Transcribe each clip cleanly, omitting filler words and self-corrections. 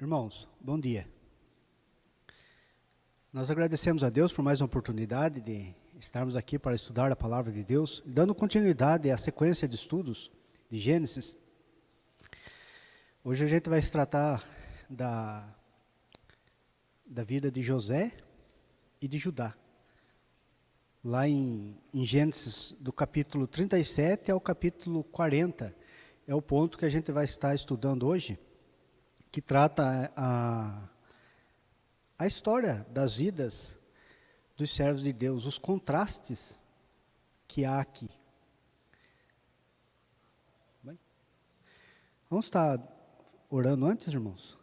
Irmãos, bom dia. Nós agradecemos a Deus por mais uma oportunidade de estarmos aqui para estudar a Palavra de Deus, dando continuidade à sequência de estudos de Gênesis. Hoje a gente vai se tratar da vida de José e de Judá. Lá em Gênesis, do capítulo 37 ao capítulo 40, é o ponto que a gente vai estar estudando hoje, que trata a história das vidas dos servos de Deus, os contrastes que há aqui. Bem, vamos estar orando antes, irmãos?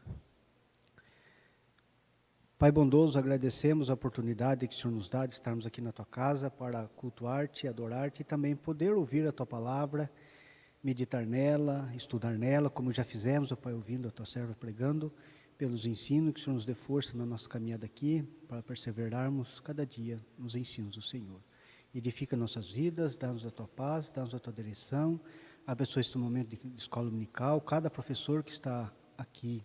Pai bondoso, agradecemos a oportunidade que o Senhor nos dá de estarmos aqui na Tua casa para cultuar-Te, adorar-Te e também poder ouvir a Tua palavra, meditar nela, estudar nela, como já fizemos, ó Pai, ouvindo a Tua serva pregando, pelos ensinos, que o Senhor nos dê força na nossa caminhada aqui, para perseverarmos cada dia nos ensinos do Senhor. Edifica nossas vidas, dá-nos a Tua paz, dá-nos a Tua direção, abençoa este momento de escola dominical, cada professor que está aqui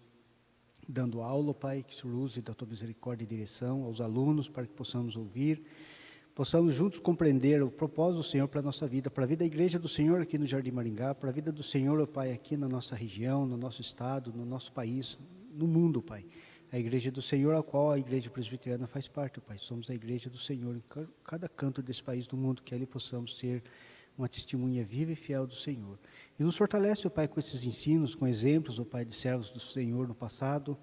dando aula, ó Pai, que o Senhor use da Tua misericórdia e direção aos alunos, para que possamos ouvir, possamos juntos compreender o propósito do Senhor para a nossa vida, para a vida da Igreja do Senhor aqui no Jardim Maringá, para a vida do Senhor, ó Pai, aqui na nossa região, no nosso estado, no nosso país, no mundo, Pai. A Igreja do Senhor, a qual a Igreja Presbiteriana faz parte, Pai. Somos a Igreja do Senhor em cada canto desse país do mundo, que ali possamos ser uma testemunha viva e fiel do Senhor. E nos fortalece, ó Pai, com esses ensinos, com exemplos, ó Pai, de servos do Senhor no passado,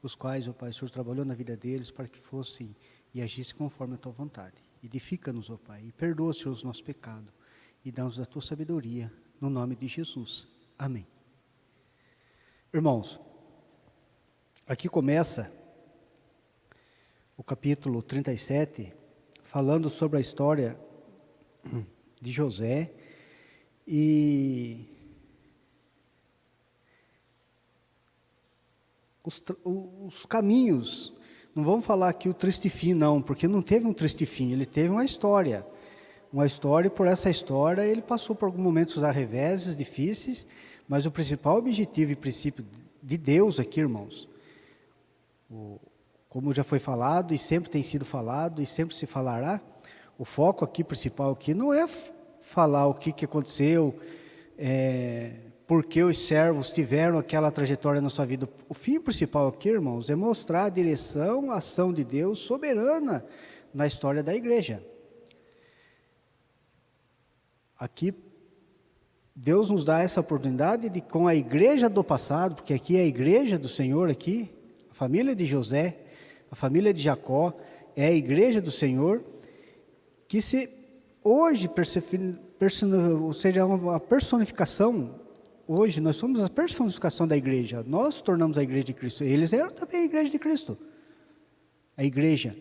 os quais, ó Pai, o Senhor trabalhou na vida deles para que fossem e agissem conforme a Tua vontade. Edifica-nos, ó Pai, e perdoa, Senhor, os nossos pecados, e dá-nos a Tua sabedoria, no nome de Jesus. Amém. Irmãos, aqui começa o capítulo 37, falando sobre a história de José, e os caminhos. Não vamos falar aqui o triste fim, não, porque não teve um triste fim, ele teve uma história, e por essa história ele passou por alguns momentos arreveses, difíceis, mas o principal objetivo e princípio de Deus aqui, irmãos, como já foi falado, e sempre tem sido falado, e sempre se falará, o foco aqui, principal aqui, não é falar o que aconteceu, porque os servos tiveram aquela trajetória na sua vida. O fim principal aqui, irmãos, é mostrar a direção, a ação de Deus soberana na história da igreja. Aqui, Deus nos dá essa oportunidade de, com a igreja do passado, porque aqui é a igreja do Senhor, aqui, a família de José, a família de Jacó, é a igreja do Senhor, que se hoje, ou seja, uma personificação. Hoje nós somos a personificação da igreja, nós tornamos a igreja de Cristo, eles eram também a igreja de Cristo, a igreja.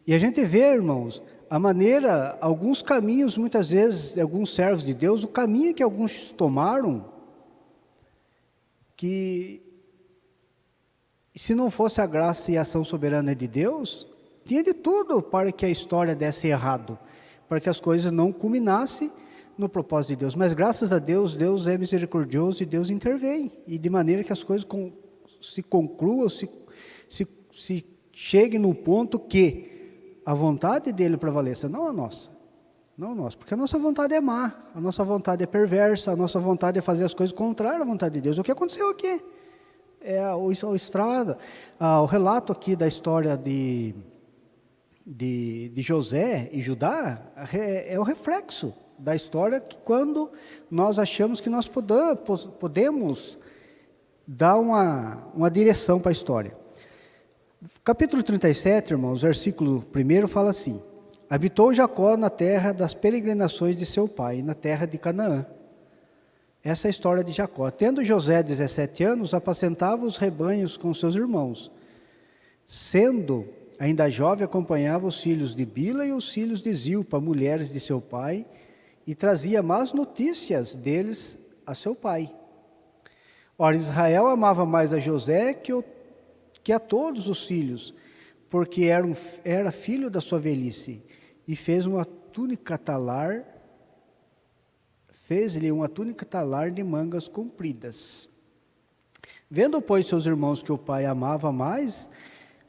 E a gente vê, irmãos, a maneira, alguns caminhos, muitas vezes, de alguns servos de Deus, o caminho que alguns tomaram, que se não fosse a graça e a ação soberana de Deus, tinha de tudo para que a história desse errado, para que as coisas não culminassem no propósito de Deus. Mas graças a Deus, Deus é misericordioso e Deus intervém, e de maneira que as coisas se concluam, se cheguem num ponto que a vontade dele prevaleça, não a nossa, porque a nossa vontade é má, a nossa vontade é perversa, a nossa vontade é fazer as coisas contrárias à vontade de Deus. O que aconteceu aqui? O relato aqui da história de José e Judá é o reflexo da história, que quando nós achamos que nós podemos dar uma direção para a história. Capítulo 37, irmãos, versículo 1 fala assim: habitou Jacó na terra das peregrinações de seu pai, na terra de Canaã. Essa é a história de Jacó. Tendo José 17 anos, apacentava os rebanhos com seus irmãos. Sendo ainda jovem, acompanhava os filhos de Bila e os filhos de Zilpa, mulheres de seu pai, e trazia más notícias deles a seu pai. Ora, Israel amava mais a José que a todos os filhos, porque era filho da sua velhice, e fez-lhe uma túnica talar de mangas compridas. Vendo, pois, seus irmãos que o pai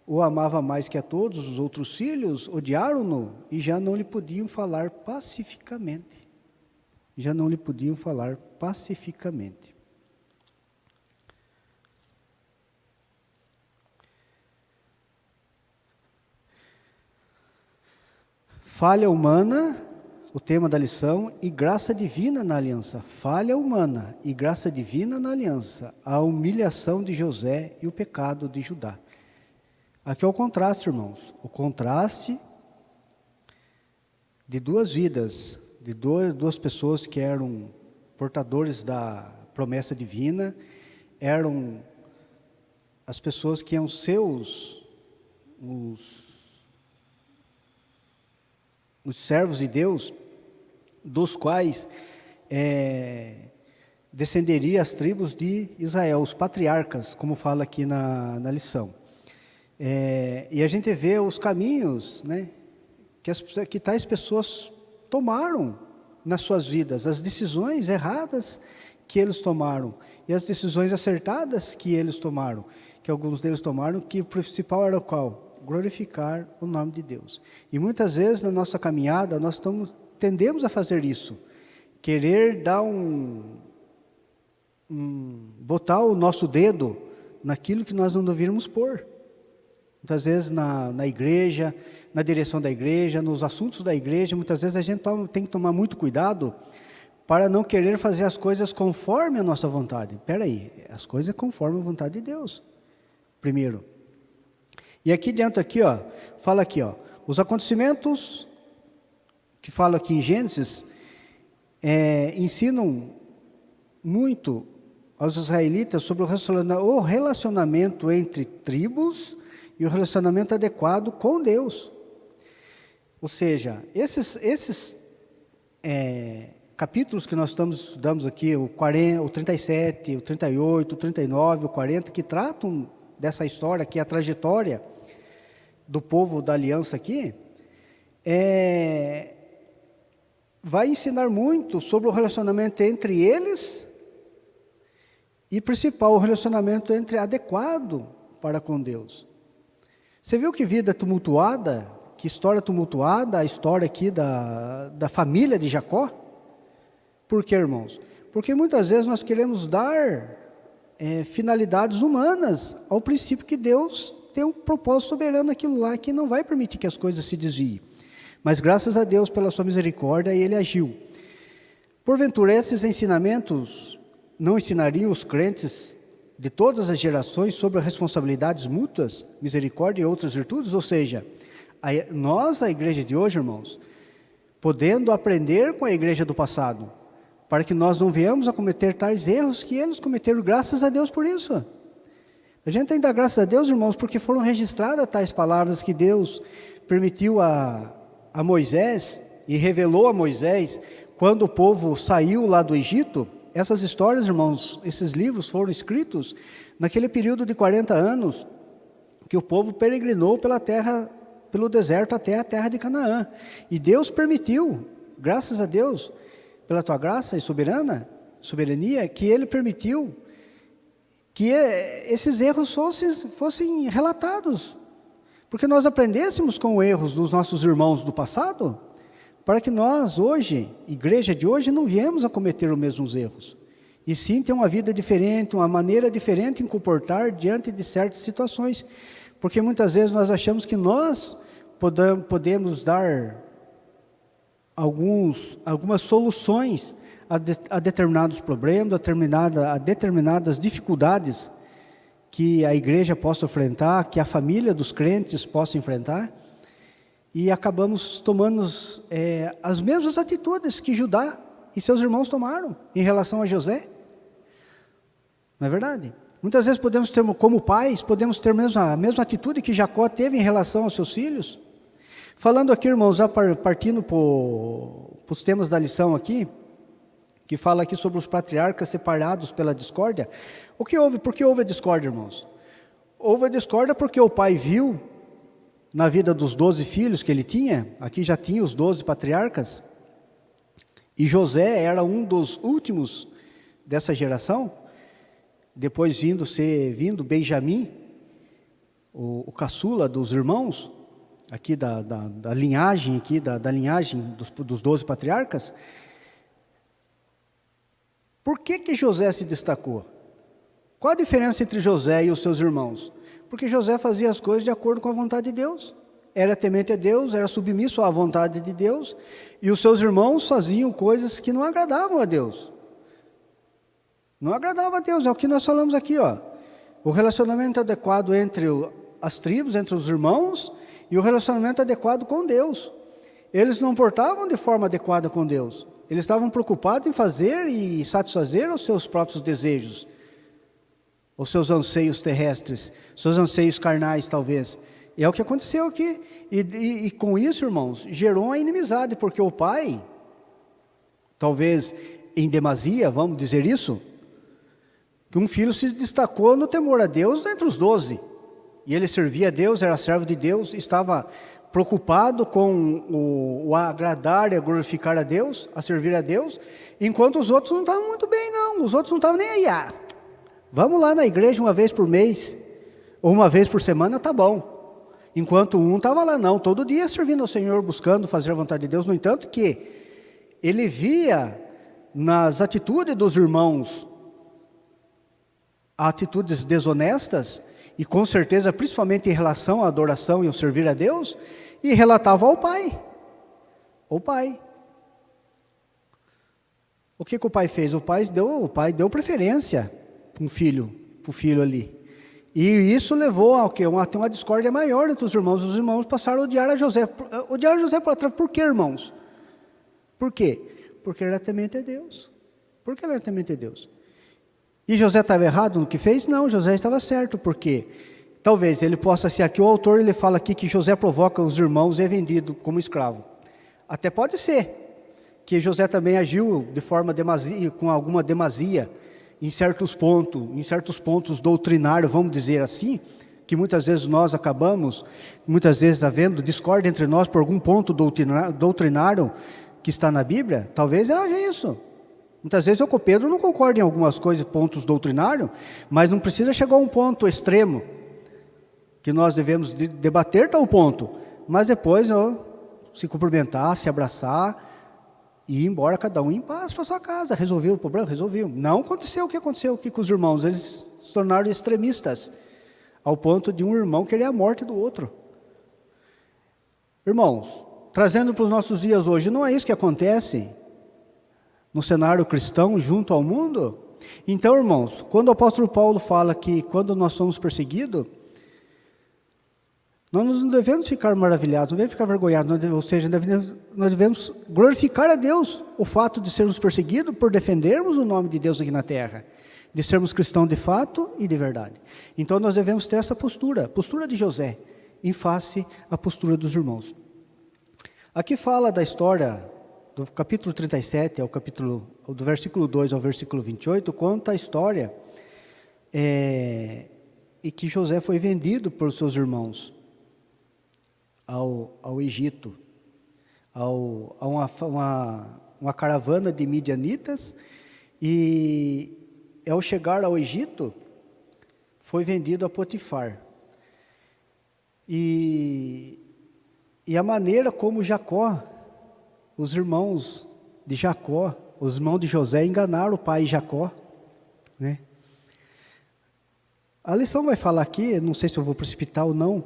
o amava mais que a todos os outros filhos, odiaram-no e já não lhe podiam falar pacificamente. Falha humana, o tema da lição, e graça divina na aliança. Falha humana e graça divina na aliança. A humilhação de José e o pecado de Judá. Aqui é o contraste, irmãos. O contraste de duas vidas, de duas pessoas que eram portadores da promessa divina, eram as pessoas que eram os servos de Deus, dos quais descenderia as tribos de Israel, os patriarcas, como fala aqui na lição. E a gente vê os caminhos, né, que tais pessoas tomaram nas suas vidas, as decisões erradas que eles tomaram, e as decisões acertadas que eles tomaram, que alguns deles tomaram, que o principal era o qual? Glorificar o nome de Deus. E muitas vezes na nossa caminhada nós tendemos a fazer isso, querer dar botar o nosso dedo naquilo que nós não devíamos pôr. Muitas vezes na igreja, na direção da igreja, nos assuntos da igreja, muitas vezes a gente tem que tomar muito cuidado para não querer fazer as coisas conforme a nossa vontade. Espera aí, as coisas conforme a vontade de Deus, primeiro. E aqui dentro, fala aqui, os acontecimentos que fala aqui em Gênesis, ensinam muito aos israelitas sobre o relacionamento entre tribos e o relacionamento adequado com Deus. Ou seja, esses capítulos que nós estudamos aqui, o 37, o 38, o 39, o 40, que tratam dessa história, que é a trajetória do povo da aliança aqui, vai ensinar muito sobre o relacionamento entre eles e, principal, o relacionamento adequado para com Deus. Você viu que vida tumultuada, que história tumultuada, a história aqui da família de Jacó? Por quê, irmãos? Porque muitas vezes nós queremos dar finalidades humanas ao princípio que Deus tem um propósito soberano naquilo lá, que não vai permitir que as coisas se desviem. Mas graças a Deus, pela sua misericórdia, Ele agiu. Porventura, esses ensinamentos não ensinariam os crentes de todas as gerações sobre as responsabilidades mútuas, misericórdia e outras virtudes? Ou seja, nós, a igreja de hoje, irmãos, podendo aprender com a igreja do passado, para que nós não venhamos a cometer tais erros que eles cometeram, graças a Deus por isso. A gente tem que dar graças a Deus, irmãos, porque foram registradas tais palavras que Deus permitiu a Moisés e revelou a Moisés quando o povo saiu lá do Egito. Essas histórias, irmãos, esses livros foram escritos naquele período de 40 anos que o povo peregrinou pelo deserto até a terra de Canaã. E Deus permitiu, graças a Deus, pela tua graça e soberania, que Ele permitiu que esses erros fossem relatados, porque nós aprendêssemos com erros dos nossos irmãos do passado, para que nós hoje, igreja de hoje, não viemos a cometer os mesmos erros, e sim ter uma vida diferente, uma maneira diferente em comportar diante de certas situações, porque muitas vezes nós achamos que nós podemos dar algumas soluções a determinados problemas, a determinadas dificuldades que a igreja possa enfrentar, que a família dos crentes possa enfrentar, e acabamos tomando as mesmas atitudes que Judá e seus irmãos tomaram em relação a José. Não é verdade? Muitas vezes podemos ter, como pais, podemos ter a mesma atitude que Jacó teve em relação aos seus filhos. Falando aqui, irmãos, já partindo para os temas da lição aqui, que fala aqui sobre os patriarcas separados pela discórdia. O que houve? Por que houve a discórdia, irmãos? Houve a discórdia porque o pai viu, na vida dos 12 filhos que ele tinha, aqui já tinha os 12 patriarcas, e José era um dos últimos dessa geração, depois vindo Benjamim, o caçula dos irmãos, aqui da linhagem, da linhagem dos 12 patriarcas. Por que José se destacou? Qual a diferença entre José e os seus irmãos? Porque José fazia as coisas de acordo com a vontade de Deus, era temente a Deus, era submisso à vontade de Deus, e os seus irmãos faziam coisas que não agradavam a Deus. Não agradava a Deus, é o que nós falamos aqui, ó. O relacionamento adequado entre as tribos, entre os irmãos, e o relacionamento adequado com Deus. Eles não portavam de forma adequada com Deus. Eles estavam preocupados em fazer e satisfazer os seus próprios desejos, os seus anseios terrestres, seus anseios carnais, talvez. E é o que aconteceu aqui. E com isso, irmãos, gerou uma inimizade, porque o pai, talvez em demasia, vamos dizer isso, que um filho se destacou no temor a Deus entre os 12. E ele servia a Deus, era servo de Deus, estava preocupado com o agradar e a glorificar a Deus, a servir a Deus, enquanto os outros não estavam muito bem, não. Os outros não estavam nem aí. Vamos lá na igreja uma vez por mês, ou uma vez por semana, tá bom. Enquanto um estava lá, não, todo dia servindo ao Senhor, buscando fazer a vontade de Deus. No entanto que ele via nas atitudes dos irmãos, atitudes desonestas, e com certeza, principalmente em relação à adoração e ao servir a Deus, e relatava ao pai. O pai. O que o pai fez? O pai deu preferência para o filho ali. E isso levou a ter uma discórdia maior entre os irmãos. Os irmãos passaram a odiar a José. Odiar a José por quê, irmãos? Por quê? Porque ele era temente a Deus. Por que ele era temente a Deus? E José estava errado no que fez? Não, José estava certo, porque talvez ele possa ser aqui, o autor ele fala aqui que José provoca os irmãos e é vendido como escravo. Até pode ser que José também agiu de forma demasia, com alguma demasia, em certos pontos doutrinários, vamos dizer assim, que muitas vezes nós acabamos, muitas vezes havendo discórdia entre nós por algum ponto doutrinário que está na Bíblia, talvez haja isso. Muitas vezes eu com o Pedro não concordo em algumas coisas, pontos doutrinários, mas não precisa chegar a um ponto extremo, que nós devemos debater tal ponto, mas depois se cumprimentar, se abraçar, e ir embora cada um em paz para sua casa. Resolveu o problema? Resolveu. Não aconteceu o que aconteceu aqui com os irmãos, eles se tornaram extremistas, ao ponto de um irmão querer a morte do outro. Irmãos, trazendo para os nossos dias hoje, não é isso que acontece no cenário cristão junto ao mundo? Então, irmãos, quando o apóstolo Paulo fala que quando nós somos perseguidos, nós não devemos ficar maravilhados, não devemos ficar vergonhados, ou seja, nós devemos glorificar a Deus o fato de sermos perseguidos por defendermos o nome de Deus aqui na terra, de sermos cristãos de fato e de verdade. Então nós devemos ter essa postura de José, em face à postura dos irmãos. Aqui fala da história do capítulo 37, do versículo 2 ao versículo 28, conta a história e que José foi vendido por seus irmãos ao Egito, a uma caravana de midianitas, e ao chegar ao Egito, foi vendido a Potifar. E a maneira como Jacó, os irmãos de Jacó, os irmãos de José enganaram o pai Jacó, né? A lição vai falar aqui, não sei se eu vou precipitar ou não,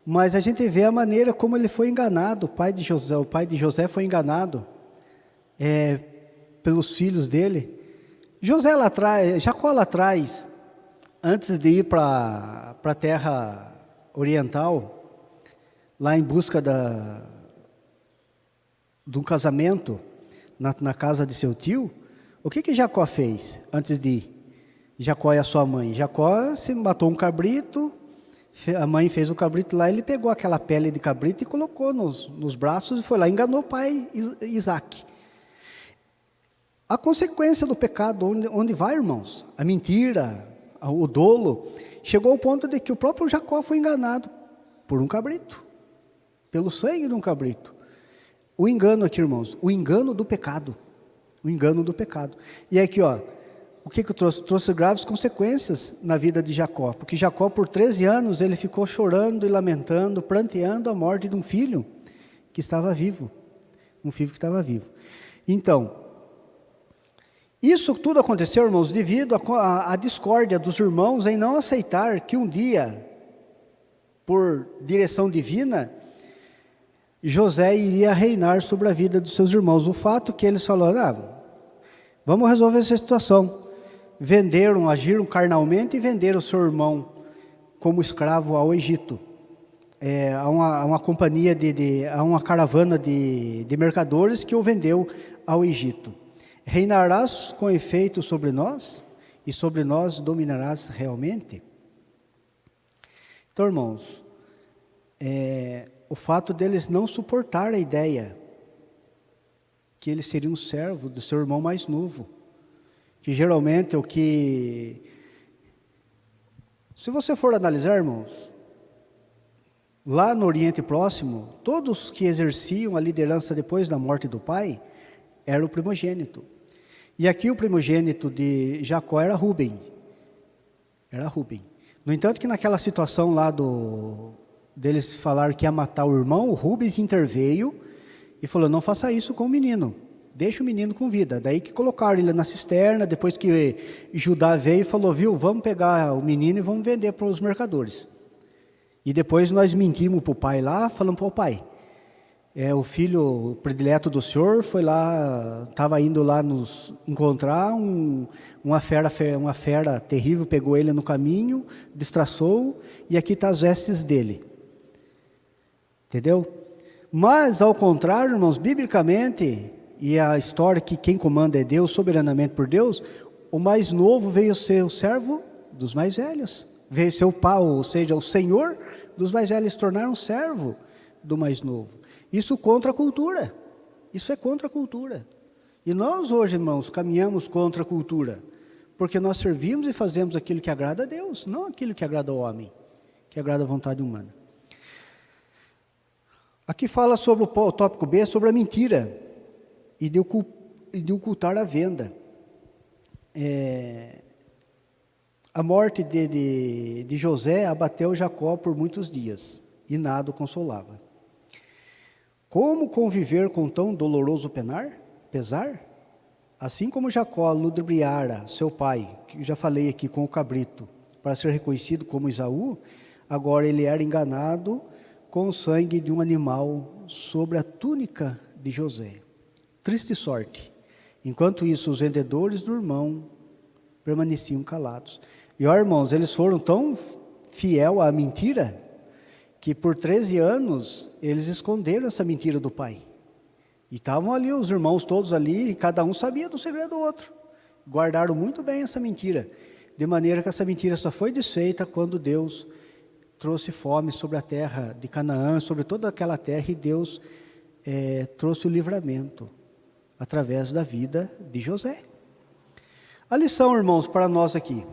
mas a gente vê a maneira como ele foi enganado, o pai de José foi enganado pelos filhos dele. Jacó lá atrás, antes de ir para a terra oriental, lá em busca de um casamento na casa de seu tio, o que Jacó fez antes de ir? Jacó e a sua mãe. Jacó se matou um cabrito, a mãe fez o cabrito lá, ele pegou aquela pele de cabrito e colocou nos braços e foi lá, enganou o pai Isaac. A consequência do pecado, onde vai, irmãos? A mentira, o dolo, chegou ao ponto de que o próprio Jacó foi enganado por um cabrito, pelo sangue de um cabrito. O engano aqui, irmãos, o engano do pecado. O engano do pecado. E aqui, ó, o que trouxe? Trouxe graves consequências na vida de Jacó, porque Jacó por 13 anos, ele ficou chorando e lamentando, pranteando a morte de um filho que estava vivo. Um filho que estava vivo. Então, isso tudo aconteceu, irmãos, devido à discórdia dos irmãos em não aceitar que um dia, por direção divina, José iria reinar sobre a vida dos seus irmãos. O fato que eles falaram, vamos resolver essa situação. Agiram carnalmente e venderam o seu irmão como escravo ao Egito. A uma companhia, a uma caravana de mercadores que o vendeu ao Egito. Reinarás com efeito sobre nós, e sobre nós dominarás realmente? Então, irmãos, o fato deles não suportar a ideia que eles seriam servo do seu irmão mais novo, que geralmente se você for analisar, irmãos, lá no Oriente Próximo, todos que exerciam a liderança depois da morte do pai, era o primogênito. E aqui o primogênito de Jacó era Rúben. Era Rúben. No entanto que naquela situação lá deles falar que ia matar o irmão, o Rubens interveio e falou, não faça isso com o menino, deixa o menino com vida. Daí que colocaram ele na cisterna, depois que Judá veio e falou, viu, vamos pegar o menino e vamos vender para os mercadores. E depois nós mentimos para o pai lá, falamos para o pai, o filho predileto do senhor foi lá, estava indo lá nos encontrar, uma fera terrível pegou ele no caminho, destraçou, e aqui está as vestes dele. Entendeu? Mas, ao contrário, irmãos, biblicamente, e a história que quem comanda é Deus, soberanamente por Deus, o mais novo veio ser o servo dos mais velhos. Veio ser o pai, ou seja, o senhor dos mais velhos, se tornaram servo do mais novo. Isso contra a cultura. Isso é contra a cultura. E nós hoje, irmãos, caminhamos contra a cultura, porque nós servimos e fazemos aquilo que agrada a Deus, não aquilo que agrada ao homem, que agrada à vontade humana. Aqui fala sobre o tópico B, sobre a mentira e de ocultar a venda. A morte de José abateu Jacó por muitos dias e nada o consolava. Como conviver com tão doloroso pesar? Assim como Jacó ludibriara seu pai, que eu já falei aqui com o cabrito, para ser reconhecido como Esaú, agora ele era enganado com o sangue de um animal sobre a túnica de José. Triste sorte. Enquanto isso, os vendedores do irmão permaneciam calados. E ó, irmãos, eles foram tão fiel à mentira, que por 13 anos eles esconderam essa mentira do pai. E estavam ali os irmãos todos ali, e cada um sabia do segredo do outro. Guardaram muito bem essa mentira, de maneira que essa mentira só foi desfeita quando Deus trouxe fome sobre a terra de Canaã, sobre toda aquela terra, e Deus trouxe o livramento através da vida de José. A lição, irmãos, para nós aqui.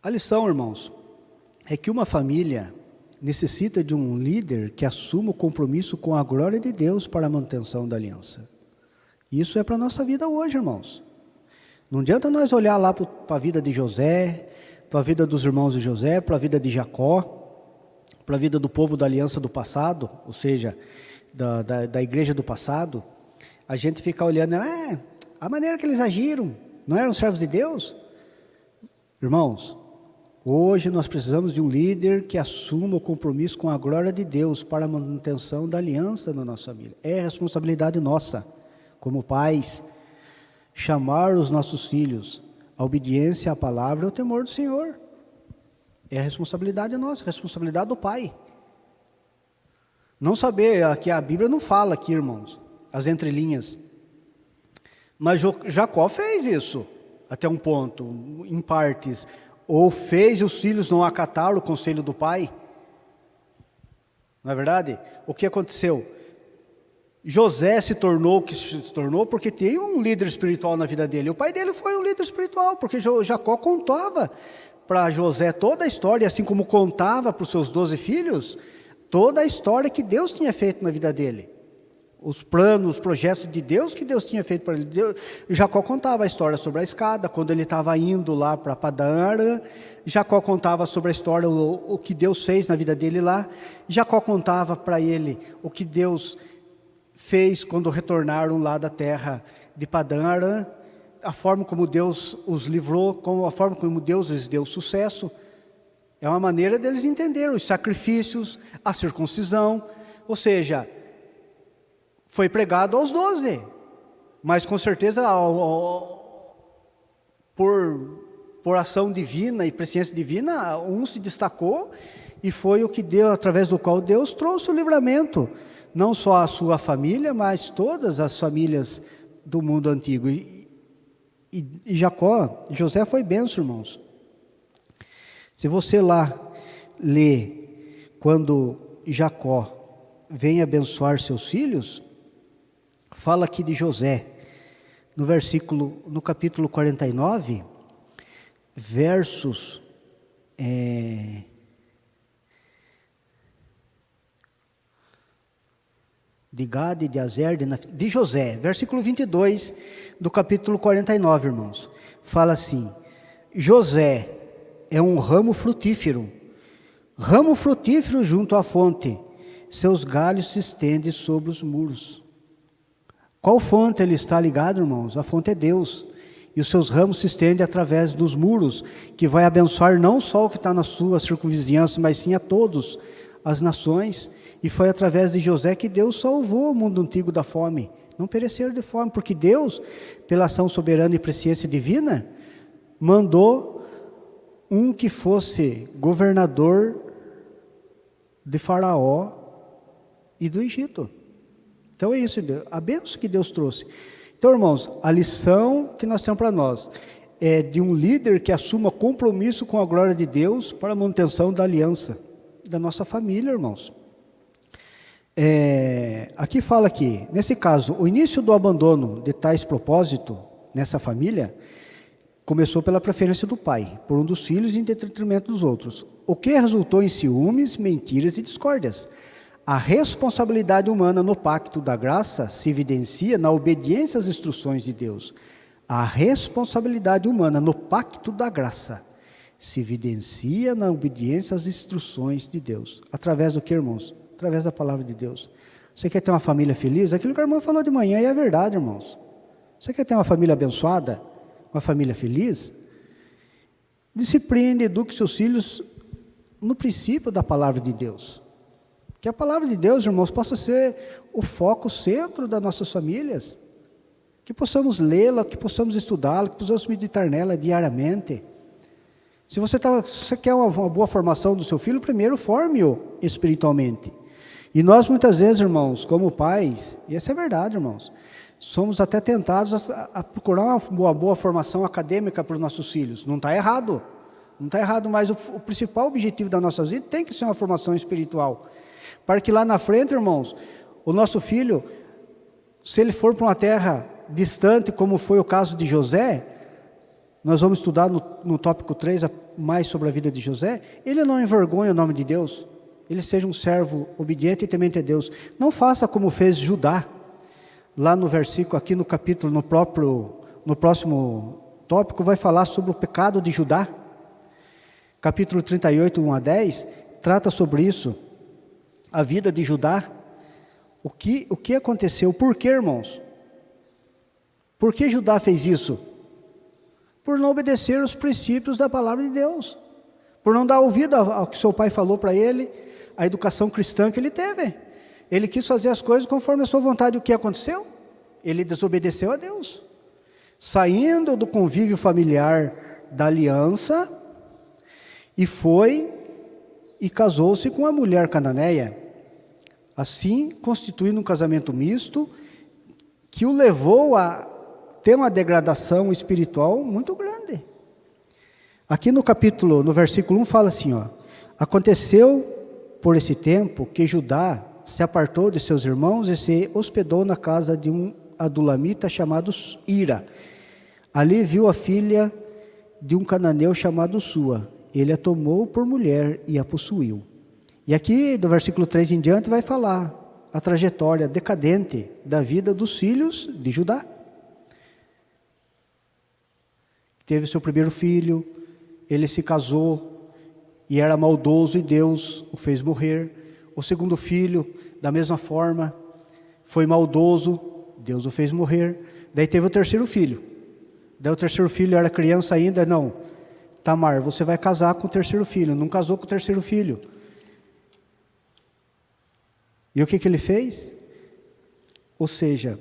A lição, irmãos, é que uma família necessita de um líder que assuma o compromisso com a glória de Deus para a manutenção da aliança. Isso é para a nossa vida hoje, irmãos. Não adianta nós olhar lá para a vida de José, para a vida dos irmãos de José, para a vida de Jacó, para a vida do povo da aliança do passado, ou seja, da igreja do passado, a gente fica olhando, a maneira que eles agiram, não eram servos de Deus? Irmãos, hoje nós precisamos de um líder que assuma o compromisso com a glória de Deus para a manutenção da aliança na nossa família. É responsabilidade nossa, como pais, chamar os nossos filhos à obediência à palavra e ao temor do Senhor. É responsabilidade nossa, responsabilidade do pai. Não saber, aqui a Bíblia não fala aqui, irmãos, as entrelinhas. Mas Jacó fez isso, até um ponto, em partes. Ou fez os filhos não acatar o conselho do pai? Não é verdade? O que aconteceu? José se tornou o que se tornou porque tem um líder espiritual na vida dele. O pai dele foi um líder espiritual, porque Jacó contava para José toda a história, assim como contava para os seus 12 filhos, toda a história que Deus tinha feito na vida dele. Os planos, os projetos de Deus que Deus tinha feito para ele. Jacó contava a história sobre a escada, quando ele estava indo lá para Padã Arã. Jacó contava sobre a história, o que Deus fez na vida dele lá. Jacó contava para ele o que Deus fez quando retornaram lá da terra de Padã Arã, a forma como Deus os livrou, a forma como Deus lhes deu sucesso. É uma maneira deles entenderem os sacrifícios, a circuncisão, ou seja, foi pregado aos 12, mas com certeza por ação divina e presciência divina, um se destacou e foi o que deu, através do qual Deus trouxe o livramento, não só a sua família, mas todas as famílias do mundo antigo. E José foi benção, irmãos. Se você lá lê, quando Jacó vem abençoar seus filhos, fala aqui de José, no capítulo 49, versos de Gade, de Azer, de José, versículo 22 do capítulo 49, irmãos, fala assim: José é um ramo frutífero junto à fonte, seus galhos se estendem sobre os muros. Qual fonte ele está ligado, irmãos? A fonte é Deus, e os seus ramos se estendem através dos muros, que vai abençoar não só o que está na sua circunvizinhança, mas sim a todos as nações. E foi através de José que Deus salvou o mundo antigo da fome. Não pereceram de fome, porque Deus, pela ação soberana e presciência divina, mandou um que fosse governador de Faraó e do Egito. Então é isso, a bênção que Deus trouxe. Então, irmãos, a lição que nós temos para nós é de um líder que assuma compromisso com a glória de Deus para a manutenção da aliança da nossa família, irmãos. Aqui fala que, nesse caso, o início do abandono de tais propósitos nessa família começou pela preferência do pai, por um dos filhos em detrimento dos outros, o que resultou em ciúmes, mentiras e discórdias. A responsabilidade humana no pacto da graça se evidencia na obediência às instruções de Deus. A responsabilidade humana no pacto da graça se evidencia na obediência às instruções de Deus. Através do que, irmãos? Através da palavra de Deus. Você quer ter uma família feliz? Aquilo que a irmã falou de manhã e é verdade, irmãos. Você quer ter uma família abençoada? Uma família feliz? Discipline, eduque seus filhos no princípio da palavra de Deus. Que a palavra de Deus, irmãos, possa ser o foco, o centro das nossas famílias. Que possamos lê-la, que possamos estudá-la, que possamos meditar nela diariamente. Se você quer uma boa formação do seu filho, primeiro forme-o espiritualmente. E nós muitas vezes, irmãos, como pais, e essa é verdade, irmãos, somos até tentados a procurar uma boa formação acadêmica para os nossos filhos. Não está errado, mas o principal objetivo da nossa vida tem que ser uma formação espiritual. Para que lá na frente, irmãos, o nosso filho, se ele for para uma terra distante, como foi o caso de José, nós vamos estudar no tópico 3 mais sobre a vida de José, ele não envergonha o nome de Deus, ele seja um servo obediente e temente a Deus. Não faça como fez Judá, lá no versículo, aqui no capítulo, no próximo tópico, vai falar sobre o pecado de Judá. Capítulo 38, 1 a 10, trata sobre isso, a vida de Judá. O que aconteceu? Por que, irmãos? Por que Judá fez isso? Por não obedecer os princípios da palavra de Deus, por não dar ouvido ao que seu pai falou para ele, a educação cristã que ele teve. Ele quis fazer as coisas conforme a sua vontade. O que aconteceu? Ele desobedeceu a Deus, saindo do convívio familiar da aliança, e foi e casou-se com uma mulher cananeia, assim constituindo um casamento misto, que o levou a ter uma degradação espiritual muito grande. Aqui no versículo 1 fala assim, ó: aconteceu por esse tempo que Judá se apartou de seus irmãos e se hospedou na casa de um adulamita chamado Ira. Ali viu a filha de um cananeu chamado Sua. Ele a tomou por mulher e a possuiu. E aqui, do versículo 3 em diante, vai falar a trajetória decadente da vida dos filhos de Judá. Teve seu primeiro filho, ele se casou e era maldoso e Deus o fez morrer. O segundo filho, da mesma forma, foi maldoso, Deus o fez morrer. Daí teve o terceiro filho. Daí o terceiro filho era criança ainda, não. Tamar, você vai casar com o terceiro filho. Não casou com o terceiro filho. E o que ele fez? Ou seja,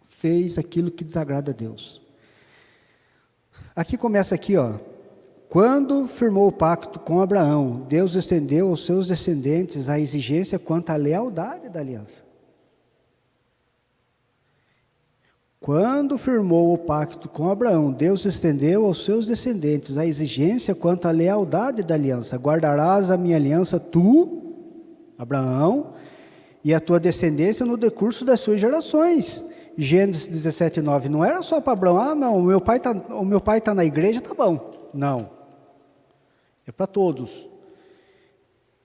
fez aquilo que desagrada a Deus. Aqui começa aqui, ó. Quando firmou o pacto com Abraão, Deus estendeu aos seus descendentes a exigência quanto à lealdade da aliança. Quando firmou o pacto com Abraão, Deus estendeu aos seus descendentes a exigência quanto à lealdade da aliança. Guardarás a minha aliança, tu, Abraão, e a tua descendência no decurso das suas gerações. Gênesis 17:9. Não era só para Abraão, não, o meu pai tá na igreja, tá bom. Não. É para todos.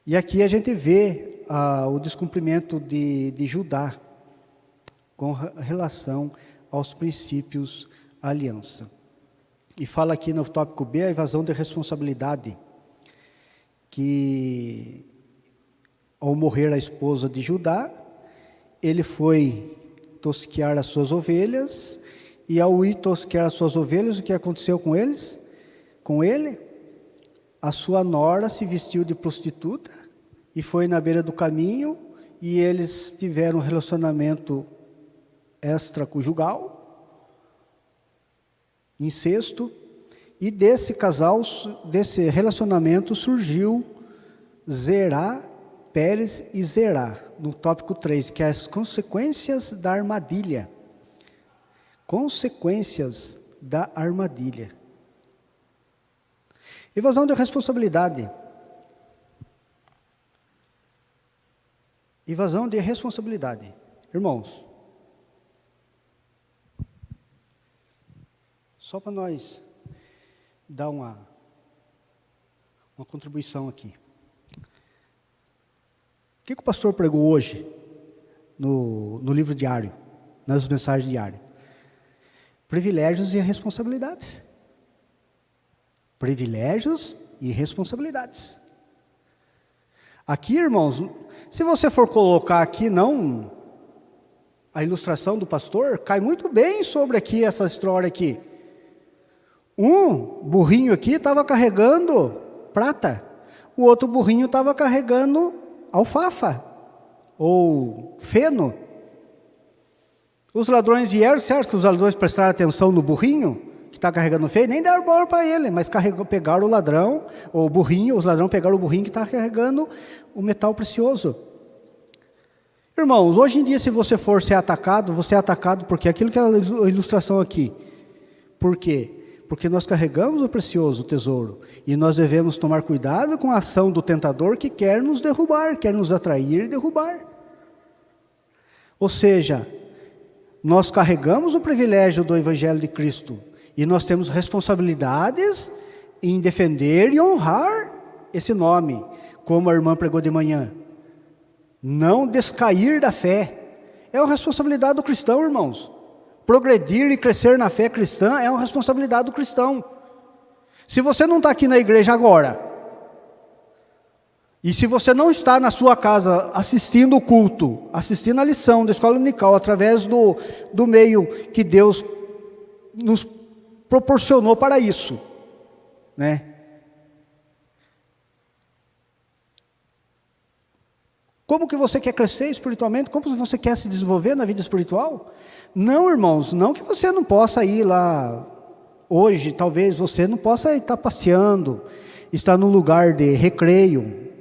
E aqui a gente vê o descumprimento de Judá com relação aos princípios da aliança. E fala aqui no tópico B, a evasão de responsabilidade, que ao morrer a esposa de Judá, ele foi tosquear as suas ovelhas, e ao ir tosquear as suas ovelhas, o que aconteceu com eles? Com ele? A sua nora se vestiu de prostituta, e foi na beira do caminho, e eles tiveram um relacionamento extraconjugal, incesto, e desse casal, desse relacionamento surgiu Zerá, Pérez e Zerá, no tópico 3, que é as consequências da armadilha. Consequências da armadilha. Evasão de responsabilidade. Evasão de responsabilidade. Irmãos, só para nós dar uma contribuição aqui. O que o pastor pregou hoje no livro diário, nas mensagens diárias? Privilégios e responsabilidades. Privilégios e responsabilidades. Aqui, irmãos, se você for colocar aqui, não, a ilustração do pastor, cai muito bem sobre aqui, essa história aqui. Um burrinho aqui estava carregando prata, o outro burrinho estava carregando alfafa, ou feno. Os ladrões vieram, certo que os ladrões prestaram atenção no burrinho, que está carregando feno, nem deram bola para ele, mas pegaram o ladrão, o burrinho, os ladrões pegaram o burrinho que está carregando o metal precioso. Irmãos, hoje em dia, se você for ser atacado, você é atacado porque aquilo que é a ilustração aqui. Por quê? Porque nós carregamos o precioso, o tesouro, e nós devemos tomar cuidado com a ação do tentador que quer nos derrubar, quer nos atrair e derrubar. Ou seja, nós carregamos o privilégio do Evangelho de Cristo, e nós temos responsabilidades em defender e honrar esse nome, como a irmã pregou de manhã. Não descair da fé, é uma responsabilidade do cristão, irmãos. Progredir e crescer na fé cristã é uma responsabilidade do cristão. Se você não está aqui na igreja agora, e se você não está na sua casa assistindo o culto, assistindo a lição da escola dominical, através do meio que Deus nos proporcionou para isso, né? Como que você quer crescer espiritualmente? Como você quer se desenvolver na vida espiritual? Não, irmãos, não que você não possa ir lá hoje, talvez você não possa estar passeando, estar num lugar de recreio.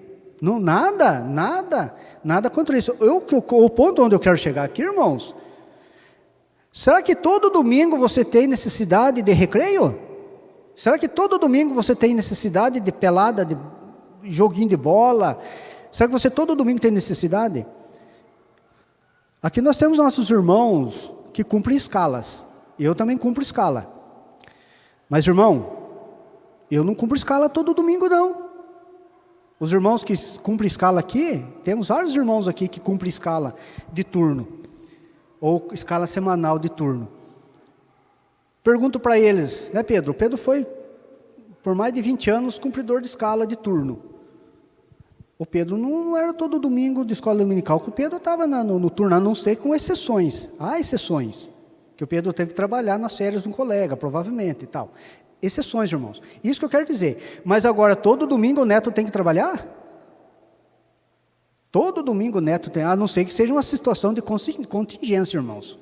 Não, nada contra isso. O ponto onde eu quero chegar aqui, irmãos, será que todo domingo você tem necessidade de recreio? Será que todo domingo você tem necessidade de pelada, joguinho de bola. Será que você todo domingo tem necessidade? Aqui nós temos nossos irmãos que cumprem escalas. Eu também cumpro escala. Mas, irmão, eu não cumpro escala todo domingo, não. Os irmãos que cumprem escala aqui, temos vários irmãos aqui que cumprem escala de turno, ou escala semanal de turno. Pergunto para eles, né, Pedro? Pedro foi, por mais de 20 anos, cumpridor de escala de turno. O Pedro não era todo domingo de escola dominical, que o Pedro estava no turno, a não ser com exceções. Há exceções, que o Pedro teve que trabalhar nas férias de um colega, provavelmente, e tal. Exceções, irmãos. Isso que eu quero dizer. Mas agora, todo domingo o neto tem que trabalhar? Todo domingo o neto tem, a não ser que seja uma situação de contingência, irmãos.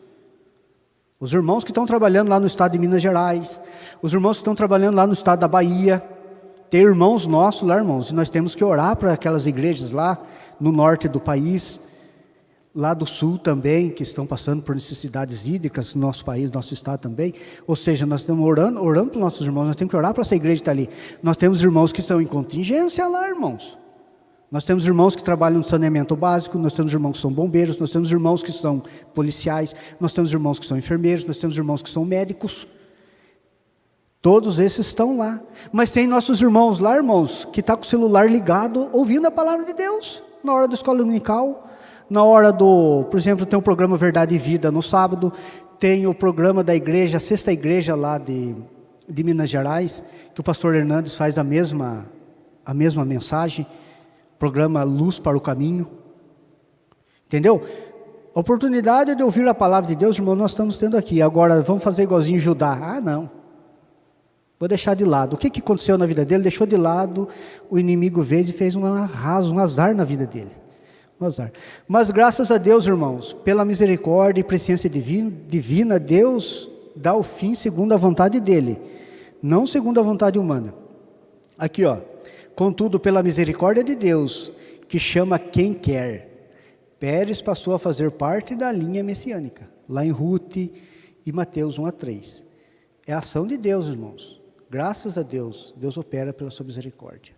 Os irmãos que estão trabalhando lá no estado de Minas Gerais, os irmãos que estão trabalhando lá no estado da Bahia, tem irmãos nossos lá, irmãos, e nós temos que orar para aquelas igrejas lá no norte do país, lá do sul também, que estão passando por necessidades hídricas no nosso país, no nosso estado também. Ou seja, nós estamos orando para os nossos irmãos, nós temos que orar para essa igreja que está ali. Nós temos irmãos que estão em contingência lá, irmãos. Nós temos irmãos que trabalham no saneamento básico, nós temos irmãos que são bombeiros, nós temos irmãos que são policiais, nós temos irmãos que são enfermeiros, nós temos irmãos que são médicos. Todos esses estão lá. Mas tem nossos irmãos lá, irmãos, que estão com o celular ligado, ouvindo a palavra de Deus, na hora da escola dominical, na hora por exemplo, tem o programa Verdade e Vida no sábado, tem o programa da igreja, a sexta igreja lá de Minas Gerais, que o pastor Hernandes faz a mesma mensagem, programa Luz para o Caminho. Entendeu? A oportunidade de ouvir a palavra de Deus, irmão, nós estamos tendo aqui. Agora, vamos fazer igualzinho Judá. Ah, não. Vou deixar de lado. O que aconteceu na vida dele? Deixou de lado, o inimigo veio e fez um azar na vida dele. Um azar. Mas graças a Deus, irmãos, pela misericórdia e presciência divina, Deus dá o fim segundo a vontade dele, não segundo a vontade humana. Aqui, ó. Contudo, pela misericórdia de Deus, que chama quem quer, Pérez passou a fazer parte da linha messiânica, lá em Ruth e Mateus 1-3. É a ação de Deus, irmãos. Graças a Deus, Deus opera pela sua misericórdia.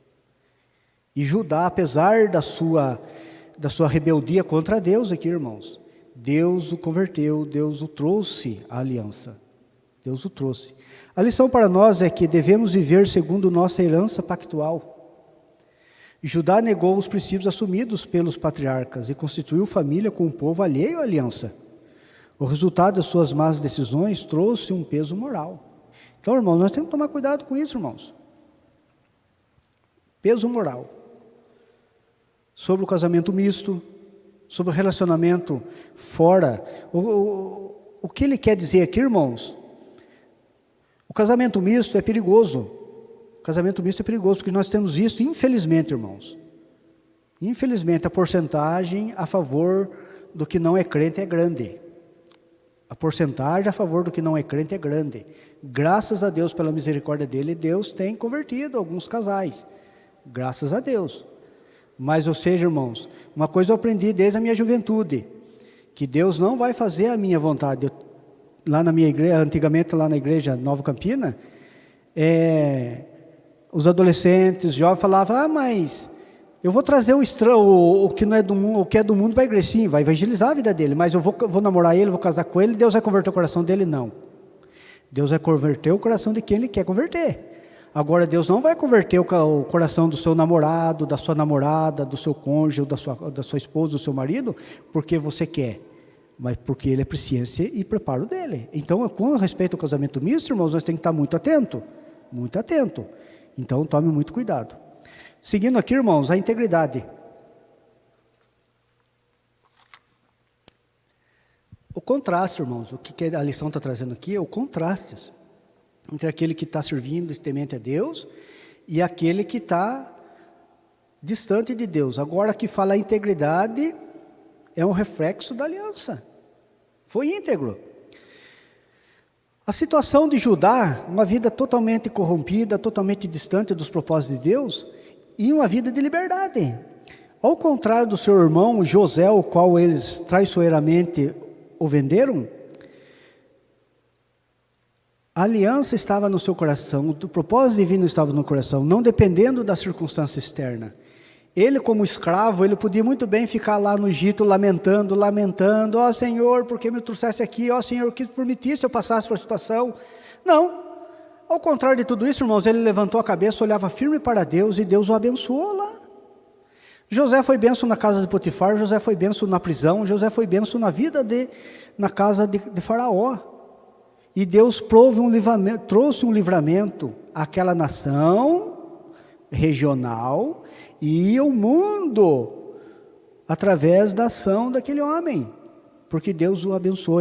E Judá, apesar da sua rebeldia contra Deus aqui, irmãos, Deus o converteu, Deus o trouxe à aliança. Deus o trouxe. A lição para nós é que devemos viver segundo nossa herança pactual. Judá negou os princípios assumidos pelos patriarcas e constituiu família com um povo alheio à aliança. O resultado das suas más decisões trouxe um peso moral. Então, irmãos, nós temos que tomar cuidado com isso, irmãos. Peso moral. Sobre o casamento misto, sobre o relacionamento fora. O que ele quer dizer aqui, irmãos? O casamento misto é perigoso. O casamento misto é perigoso, porque nós temos visto, infelizmente, irmãos, infelizmente, a porcentagem a favor do que não é crente é grande. A porcentagem a favor do que não é crente é grande. Graças a Deus, pela misericórdia dele, Deus tem convertido alguns casais. Graças a Deus. Mas, ou seja, irmãos, uma coisa eu aprendi desde a minha juventude, que Deus não vai fazer a minha vontade. Lá na minha igreja, antigamente lá na igreja Nova Campina, os adolescentes, os jovens falavam, mas eu vou trazer o que não é do mundo, o que é do mundo para a igreja, sim, vai evangelizar a vida dele, mas eu vou namorar ele, vou casar com ele, Deus vai converter o coração dele? Não. Deus vai converter o coração de quem ele quer converter. Agora, Deus não vai converter o coração do seu namorado, da sua namorada, do seu cônjuge, da sua esposa, do seu marido, porque você quer, mas porque ele é presciência e preparo dele. Então, com respeito ao casamento misto, irmãos, nós temos que estar muito atento, muito atento. Então, tome muito cuidado. Seguindo aqui, irmãos, a integridade. O contraste, irmãos, o que a lição está trazendo aqui é o contraste entre aquele que está servindo e temente a Deus e aquele que está distante de Deus. Agora que fala a integridade, é um reflexo da aliança. Foi íntegro. A situação de Judá, uma vida totalmente corrompida, totalmente distante dos propósitos de Deus, e uma vida de liberdade. Ao contrário do seu irmão José, o qual eles traiçoeiramente o venderam, A aliança estava no seu coração, o propósito divino estava no coração, não dependendo da circunstância externa. Ele, como escravo, ele podia muito bem ficar lá no Egito lamentando, ó Senhor, por que me trouxesse aqui? Ó Senhor, que permitisse eu passasse por a situação? Não, ao contrário de tudo isso, irmãos, ele levantou a cabeça, olhava firme para Deus e Deus o abençoou lá. José foi bênção na casa de Potifar, José foi bênção na prisão, José foi bênção na casa de Faraó. E Deus trouxe um livramento àquela nação regional e ao mundo, através da ação daquele homem, porque Deus o abençoou,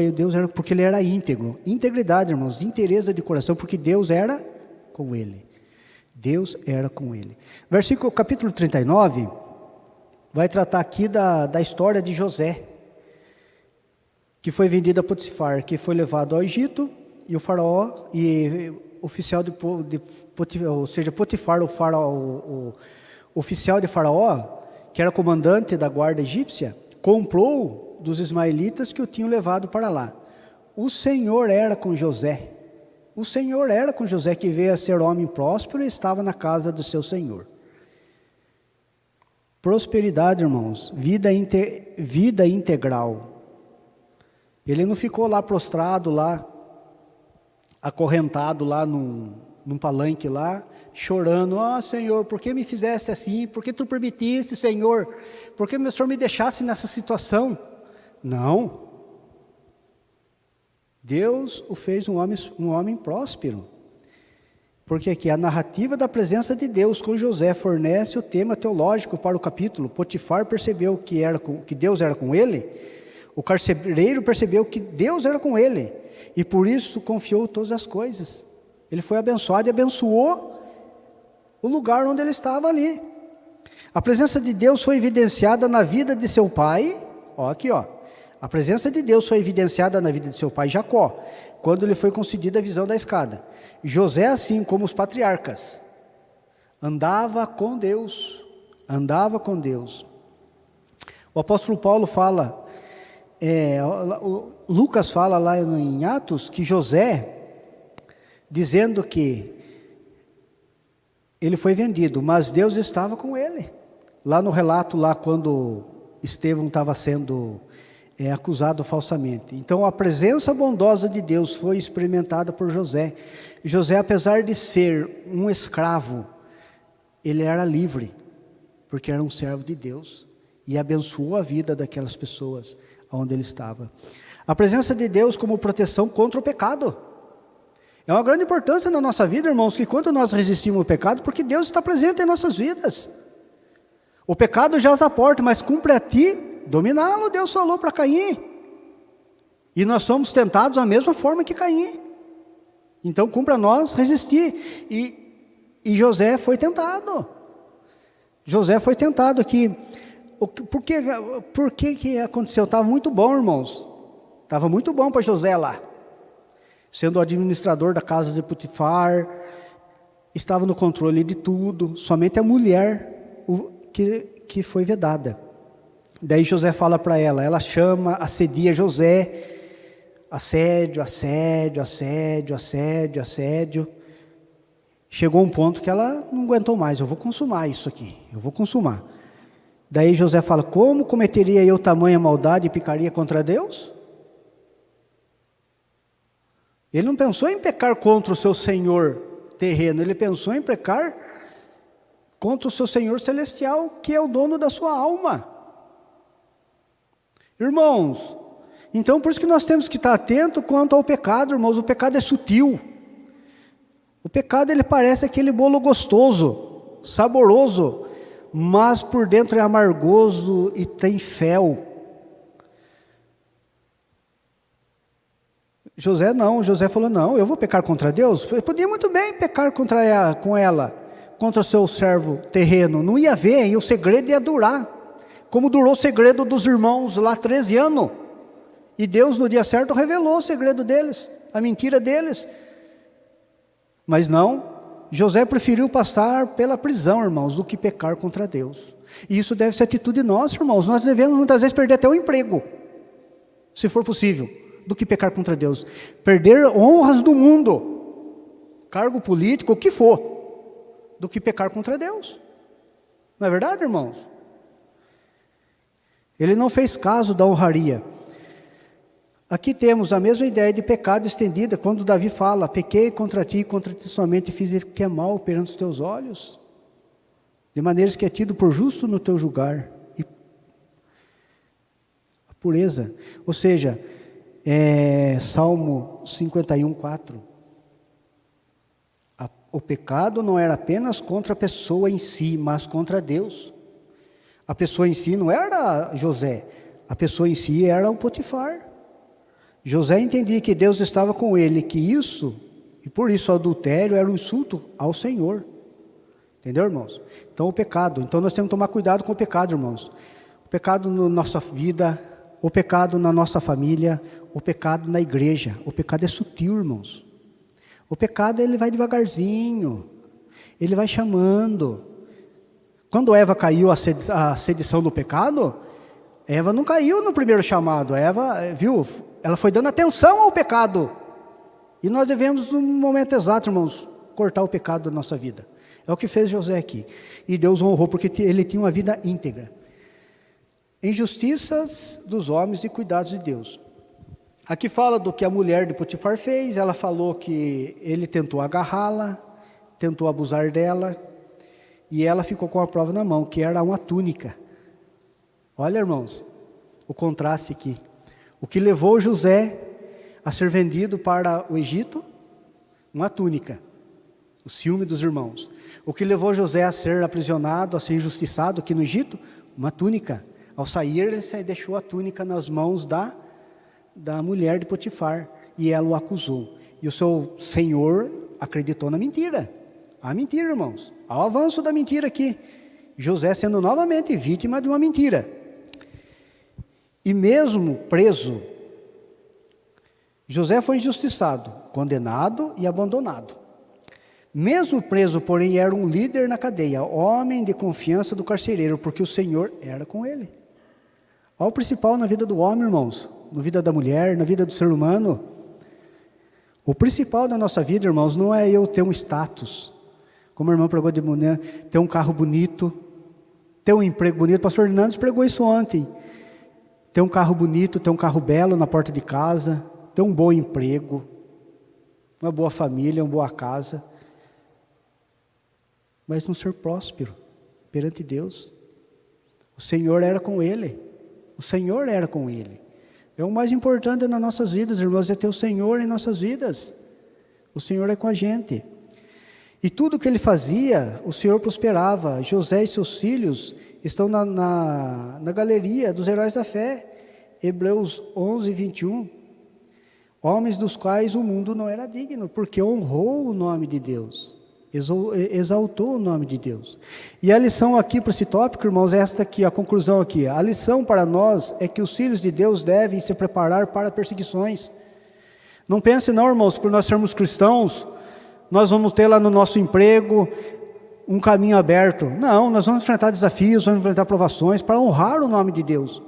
porque ele era íntegro. Integridade, irmãos, inteireza de coração, porque Deus era com ele. Deus era com ele. Capítulo 39, vai tratar aqui da história de José, que foi vendido a Potifar, que foi levado ao Egito, e o faraó, e oficial de Potifar, ou seja, Potifar, o oficial de Faraó, que era comandante da guarda egípcia, comprou dos ismaelitas que o tinham levado para lá. O Senhor era com José. O Senhor era com José, que veio a ser homem próspero e estava na casa do seu Senhor. Prosperidade, irmãos, vida integral. Ele não ficou lá prostrado, lá, acorrentado lá num palanque lá, chorando, Senhor, por que me fizeste assim? Por que tu permitiste, Senhor? Por que o Senhor me deixasse nessa situação? Não. Deus o fez um homem próspero. Porque aqui a narrativa da presença de Deus com José fornece o tema teológico para o capítulo. Potifar percebeu que Deus era com ele, o carcereiro percebeu que Deus era com ele, e por isso confiou todas as coisas. Ele foi abençoado e abençoou o lugar onde ele estava ali. A presença de Deus foi evidenciada na vida de seu pai, a presença de Deus foi evidenciada na vida de seu pai Jacó, quando lhe foi concedida a visão da escada. José, assim como os patriarcas, andava com Deus. O apóstolo Paulo fala, Lucas fala lá em Atos, que José, dizendo que ele foi vendido, mas Deus estava com ele. Lá no relato, lá quando Estevão estava sendo acusado falsamente. Então a presença bondosa de Deus foi experimentada por José. José, apesar de ser um escravo, ele era livre, porque era um servo de Deus, e abençoou a vida daquelas pessoas onde ele estava. A presença de Deus como proteção contra o pecado. É uma grande importância na nossa vida, irmãos, que quando nós resistimos ao pecado, porque Deus está presente em nossas vidas. O pecado jaz à porta, mas cumpre a ti dominá-lo, Deus falou para Caim. E nós somos tentados da mesma forma que Caim. Então cumpre a nós resistir. E José foi tentado. José foi tentado aqui. Por que aconteceu? Estava muito bom, irmãos. Estava muito bom para José lá. Sendo o administrador da casa de Potifar, estava no controle de tudo. Somente a mulher que foi vedada. Daí José fala para ela chama, assedia José, assédio. Chegou um ponto que ela não aguentou mais, eu vou consumar isso aqui, Daí José fala, como cometeria eu tamanha maldade e picaria contra Deus? Ele não pensou em pecar contra o seu Senhor terreno, ele pensou em pecar contra o seu Senhor celestial, que é o dono da sua alma. Irmãos, então por isso que nós temos que estar atentos quanto ao pecado, irmãos. O pecado é sutil. O pecado, ele parece aquele bolo gostoso, saboroso, mas por dentro é amargoso e tem fel. José falou, não, eu vou pecar contra Deus? Eu podia muito bem pecar com ela, contra o seu servo terreno, não ia ver, e o segredo ia durar. Como durou o segredo dos irmãos lá 13 anos. E Deus no dia certo revelou o segredo deles, a mentira deles. Mas não, José preferiu passar pela prisão, irmãos, do que pecar contra Deus. E isso deve ser atitude nossa, irmãos. Nós devemos muitas vezes perder até o emprego, se for possível, do que pecar contra Deus. Perder honras do mundo, cargo político, o que for, do que pecar contra Deus. Não é verdade, irmãos? Ele não fez caso da honraria. Aqui temos a mesma ideia de pecado estendida, quando Davi fala, pequei contra ti somente fiz o que é mal perante os teus olhos, de maneiras que é tido por justo no teu julgar. E a pureza, ou seja, Salmo 51, 4. O pecado não era apenas contra a pessoa em si, mas contra Deus. A pessoa em si não era José, a pessoa em si era o Potifar. José entendia que Deus estava com ele, que isso, e por isso o adultério era um insulto ao Senhor. Entendeu, irmãos? Então o pecado, então nós temos que tomar cuidado com o pecado, irmãos. O pecado na nossa vida, o pecado na nossa família, o pecado na igreja. O pecado é sutil, irmãos. O pecado, ele vai devagarzinho, ele vai chamando. Quando Eva caiu a sedição do pecado, Eva não caiu no primeiro chamado. Eva, viu, ela foi dando atenção ao pecado. E nós devemos, no momento exato, irmãos, cortar o pecado da nossa vida. É o que fez José aqui. E Deus o honrou porque ele tinha uma vida íntegra. Injustiças dos homens e cuidados de Deus. Aqui fala do que a mulher de Potifar fez. Ela falou que ele tentou agarrá-la, tentou abusar dela, e ela ficou com a prova na mão, que era uma túnica. Olha, irmãos, o contraste aqui. O que levou José a ser vendido para o Egito? Uma túnica. O ciúme dos irmãos. O que levou José a ser aprisionado, a ser injustiçado aqui no Egito? Uma túnica. Ao sair, ele deixou a túnica nas mãos da mulher de Potifar, e ela o acusou. E o seu senhor acreditou na mentira. A mentira, irmãos. Ao avanço da mentira aqui. José sendo novamente vítima de uma mentira. E mesmo preso, José foi injustiçado, condenado e abandonado. Mesmo preso, porém, era um líder na cadeia, homem de confiança do carcereiro, porque o Senhor era com ele. Olha o principal na vida do homem, irmãos, na vida da mulher, na vida do ser humano. O principal da nossa vida, irmãos, não é eu ter um status, como a irmã pregou de manhã, ter um carro bonito, ter um emprego bonito. O pastor Hernandes pregou isso ontem. Ter um carro bonito, ter um carro belo na porta de casa, ter um bom emprego, uma boa família, uma boa casa, mas não ser próspero perante Deus. O Senhor era com ele. O Senhor era com ele. É o mais importante nas nossas vidas, irmãos, é ter o Senhor em nossas vidas. O Senhor é com a gente. E tudo que ele fazia, o Senhor prosperava. José e seus filhos estão na galeria dos heróis da fé. Hebreus 11, 21. Homens dos quais o mundo não era digno, porque honrou o nome de Deus. Exaltou o nome de Deus. E a lição aqui para esse tópico, irmãos, é esta aqui, a conclusão aqui. A lição para nós é que os filhos de Deus devem se preparar para perseguições. Não pense não, irmãos, por nós sermos cristãos, nós vamos ter lá no nosso emprego um caminho aberto. Não, nós vamos enfrentar desafios, vamos enfrentar provações para honrar o nome de Deus.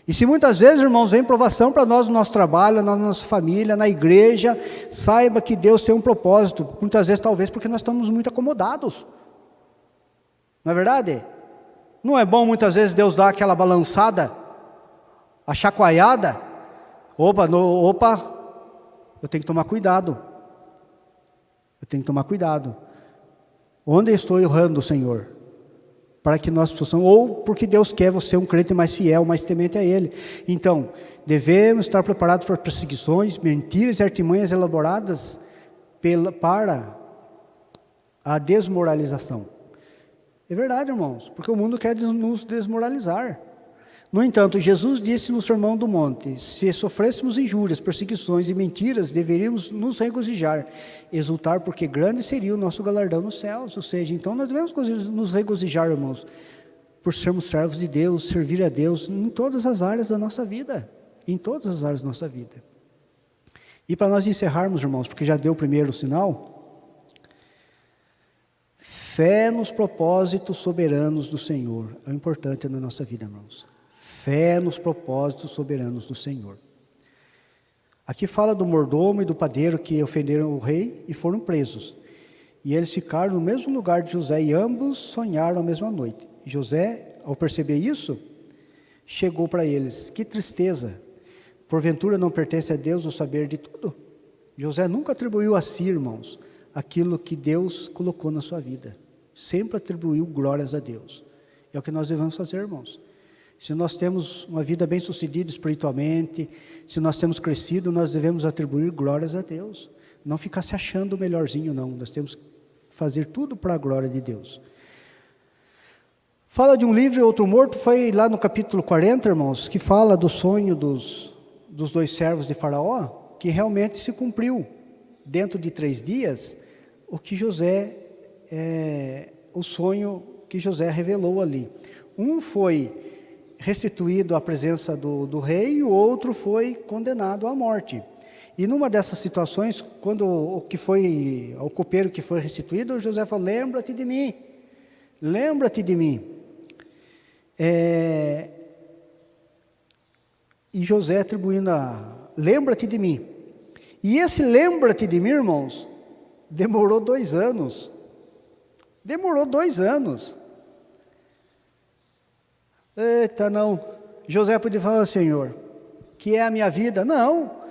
E se muitas vezes, irmãos, vem provação para nós no nosso trabalho, na nossa família, na igreja, saiba que Deus tem um propósito. Muitas vezes, talvez, porque nós estamos muito acomodados. Não é verdade? Não é bom muitas vezes Deus dar aquela balançada, a chacoalhada. Opa, eu tenho que tomar cuidado. Eu tenho que tomar cuidado. Onde eu estou honrando o Senhor? Para que nós possamos, ou porque Deus quer você um crente mais fiel, mais temente a Ele. Então, devemos estar preparados para perseguições, mentiras e artimanhas elaboradas para a desmoralização. É verdade, irmãos, porque o mundo quer nos desmoralizar. No entanto, Jesus disse no Sermão do Monte, se sofrêssemos injúrias, perseguições e mentiras, deveríamos nos regozijar, exultar, porque grande seria o nosso galardão nos céus. Ou seja, então nós devemos nos regozijar, irmãos, por sermos servos de Deus, servir a Deus em todas as áreas da nossa vida, em todas as áreas da nossa vida. E para nós encerrarmos, irmãos, porque já deu o primeiro sinal, fé nos propósitos soberanos do Senhor, é importante na nossa vida, irmãos. Fé nos propósitos soberanos do Senhor. Aqui fala do mordomo e do padeiro que ofenderam o rei e foram presos. E eles ficaram no mesmo lugar de José e ambos sonharam a mesma noite. José, ao perceber isso, chegou para eles: que tristeza, porventura não pertence a Deus o saber de tudo? José nunca atribuiu a si, irmãos, aquilo que Deus colocou na sua vida. Sempre atribuiu glórias a Deus. É o que nós devemos fazer, irmãos. Se nós temos uma vida bem-sucedida espiritualmente, se nós temos crescido, nós devemos atribuir glórias a Deus. Não ficar se achando o melhorzinho, não. Nós temos que fazer tudo para a glória de Deus. Fala de um livre e outro morto, foi lá no capítulo 40, irmãos, que fala do sonho dos 2 servos de Faraó, que realmente se cumpriu. Dentro de 3 dias, o que José, o sonho que José revelou ali. Um foi restituído à presença do rei e o outro foi condenado à morte. E numa dessas situações, quando o copeiro que foi restituído, José falou: lembra-te de mim, lembra-te de mim. E José atribuindo lembra-te de mim. E esse lembra-te de mim, irmãos, demorou 2 anos. Demorou 2 anos. Eita, não. José podia falar: Senhor, que é a minha vida? Não.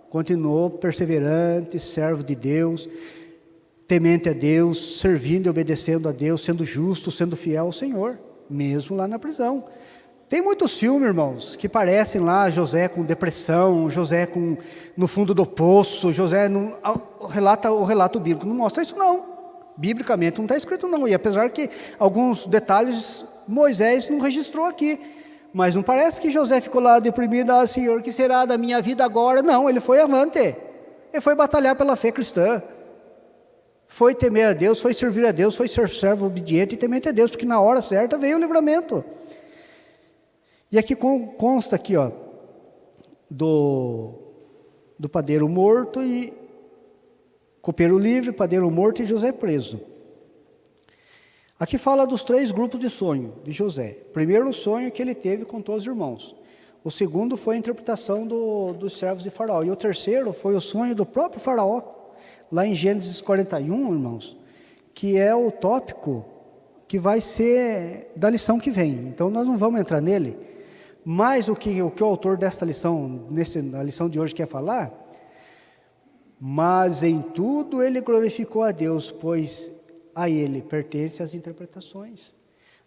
Continuou perseverante, servo de Deus, temente a Deus, servindo e obedecendo a Deus, sendo justo, sendo fiel ao Senhor, mesmo lá na prisão. Tem muitos filmes, irmãos, que parecem lá José com depressão, José no fundo do poço, José o relato bíblico não mostra isso, não. Biblicamente não está escrito, não. E apesar que alguns detalhes Moisés não registrou aqui, mas não parece que José ficou lá deprimido: Senhor, que será da minha vida agora? Não, ele foi avante, ele foi batalhar pela fé cristã, foi temer a Deus, foi servir a Deus, foi ser servo obediente e temente a Deus, porque na hora certa veio o livramento. E aqui consta aqui, do padeiro morto e copeiro livre, padeiro morto e José preso. Aqui fala dos 3 grupos de sonho de José. Primeiro, o sonho que ele teve com todos os irmãos. O segundo foi a interpretação dos servos de Faraó. E o terceiro foi o sonho do próprio Faraó, lá em Gênesis 41, irmãos, que é o tópico que vai ser da lição que vem. Então, nós não vamos entrar nele. Mas o que o autor desta lição, na lição de hoje, quer falar: mas em tudo ele glorificou a Deus, pois a ele pertence as interpretações.